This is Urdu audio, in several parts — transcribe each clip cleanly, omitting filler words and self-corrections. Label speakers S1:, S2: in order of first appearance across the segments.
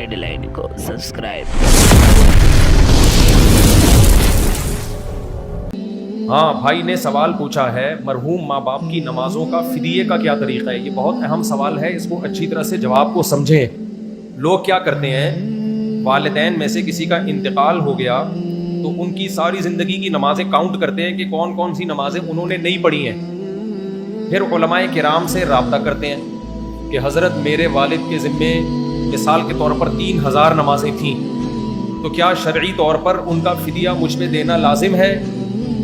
S1: گائیڈ لائن کو سبسکرائب۔
S2: ہاں، بھائی نے سوال پوچھا ہے مرحوم ماں باپ کی نمازوں کا فدیے کا کیا طریقہ ہے۔ یہ بہت اہم سوال ہے، اس کو اچھی طرح سے جواب کو سمجھیں۔ لوگ کیا کرتے ہیں، والدین میں سے کسی کا انتقال ہو گیا تو ان کی ساری زندگی کی نمازیں کاؤنٹ کرتے ہیں کہ کون کون سی نمازیں انہوں نے نہیں پڑھی ہیں، پھر علماء کرام سے رابطہ کرتے ہیں کہ حضرت میرے والد کے ذمے مثال کے طور پر 3000 نمازیں تھیں، تو کیا شرعی طور پر ان کا فدیہ مجھ پہ دینا لازم ہے؟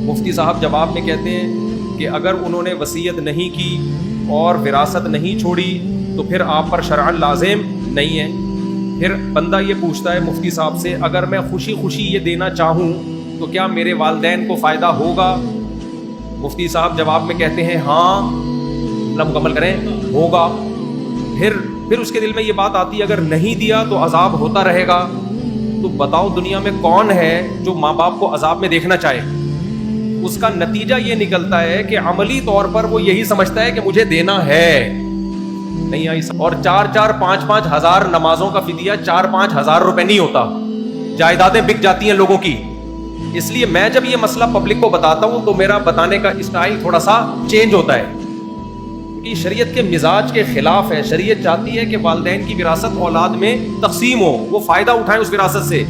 S2: مفتی صاحب جواب میں کہتے ہیں کہ اگر انہوں نے وصیت نہیں کی اور وراثت نہیں چھوڑی تو پھر آپ پر شرعاً لازم نہیں ہے۔ پھر بندہ یہ پوچھتا ہے مفتی صاحب سے، اگر میں خوشی خوشی یہ دینا چاہوں تو کیا میرے والدین کو فائدہ ہوگا؟ مفتی صاحب جواب میں کہتے ہیں ہاں، مکمل کریں، ہوگا۔ پھر اس کے دل میں یہ بات آتی ہے اگر نہیں دیا تو عذاب ہوتا رہے گا۔ تو بتاؤ دنیا میں کون ہے جو ماں باپ کو عذاب میں دیکھنا چاہے؟ اس کا نتیجہ یہ نکلتا ہے کہ عملی طور پر وہ یہی سمجھتا ہے کہ مجھے دینا ہے، نہیں آئی۔ اور 4-4 5-5 ہزار نمازوں کا فدیہ 4-5 ہزار روپے نہیں ہوتا، جائیدادیں بک جاتی ہیں لوگوں کی۔ اس لیے میں جب یہ مسئلہ پبلک کو بتاتا ہوں تو میرا بتانے کا اسٹائل تھوڑا سا چینج ہوتا ہے، کہ شریعت کے مزاج کے خلاف ہے۔ شریعت چاہتی ہے کہ والدین کی وراثت اولاد میں تقسیم ہو، وہ فائدہ اٹھائیں اس وراثت سے۔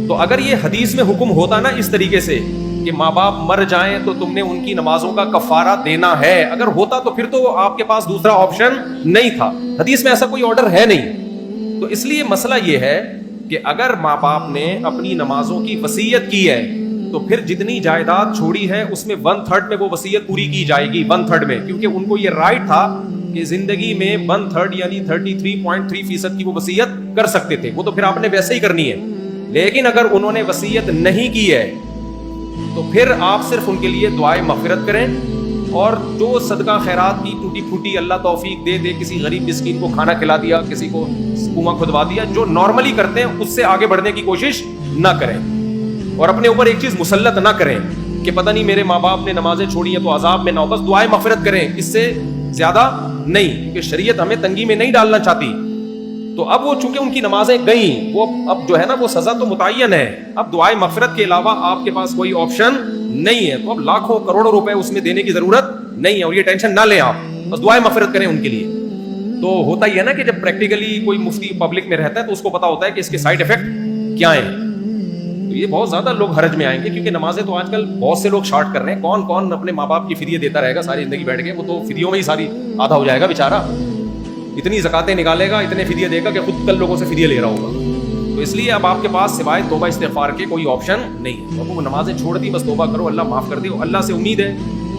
S2: تو اگر یہ حدیث میں حکم ہوتا نا اس طریقے سے کہ ماں باپ مر جائیں تو تم نے ان کی نمازوں کا کفارہ دینا ہے، اگر ہوتا تو پھر تو آپ کے پاس دوسرا آپشن نہیں تھا۔ حدیث میں ایسا کوئی آرڈر ہے نہیں۔ تو اس لیے مسئلہ یہ ہے کہ اگر ماں باپ نے اپنی نمازوں کی وصیت کی ہے تو پھر جتنی جائیداد چھوڑی ہے اس میں 1/3 میں وہ وصیت پوری کی جائے گی، 1/3 میں، کیونکہ ان کو یہ رائٹ تھا کہ زندگی میں 1/3 یعنی 33.3% کی وہ وصیت کر سکتے تھے، وہ تو پھر آپ نے ویسے ہی کرنی ہے۔ لیکن اگر انہوں نے وصیت نہیں کی ہے تو پھر آپ صرف ان کے لیے دعائے مغفرت کریں، اور جو صدقہ خیرات کی ٹوٹی پھوٹی اللہ توفیق دے دے، کسی غریب مسکین کو کھانا کھلا دیا، کسی کو کنواں کھدوا دیا، جو نارملی کرتے ہیں اس سے آگے بڑھنے کی کوشش نہ کریں، اور اپنے اوپر ایک چیز مسلط نہ کریں کہ پتہ نہیں میرے ماں باپ نے نمازیں چھوڑی ہیں تو عذاب میں نہ ہو، بس دعائے مغفرت کریں، اس سے زیادہ نہیں، کیونکہ شریعت ہمیں تنگی میں نہیں ڈالنا چاہتی۔ تو اب وہ چونکہ ان کی نمازیں گئیں، وہ اب جو ہے نا وہ سزا تو متعین ہے، اب دعائے مغفرت کے علاوہ آپ کے پاس کوئی آپشن نہیں ہے، تو اب لاکھوں کروڑوں روپے اس میں دینے کی ضرورت نہیں ہے، اور یہ ٹینشن نہ لیں، آپ بس دعائے مغفرت کریں ان کے لیے۔ تو ہوتا ہی ہے نا کہ جب پریکٹیکلی کوئی مفتی پبلک میں رہتا ہے تو اس کو پتا ہوتا ہے کہ اس کے سائیڈ ایفیکٹ کیا ہیں، تو یہ بہت زیادہ لوگ حرج میں آئیں گے، کیونکہ نمازیں تو آج کل بہت سے لوگ شارٹ کر رہے ہیں۔ کون اپنے ماں باپ کی فدیے دیتا رہے گا ساری زندگی بیٹھ کے؟ وہ تو فدیوں میں ہی ساری آدھا ہو جائے گا بیچارہ، اتنی زکاتیں نکالے گا، اتنے فدیے دے گا کہ خود کل لوگوں سے فدیے لے رہا ہوگا۔ تو اس لیے اب آپ کے پاس سوائے توبہ استغفار کے کوئی آپشن نہیں ہے۔ اب وہ نمازیں چھوڑ دی، بس توبہ کرو، اللہ معاف کر دے، اور اللہ سے امید ہے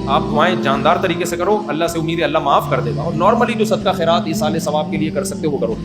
S2: آپ دعائیں جاندار طریقے سے کرو، اللہ سے امید ہے اللہ معاف کر دے گا، اور نارملی جو صدقہ خیرات ایصال ثواب کے لیے کر سکتے ہو وہ کرو۔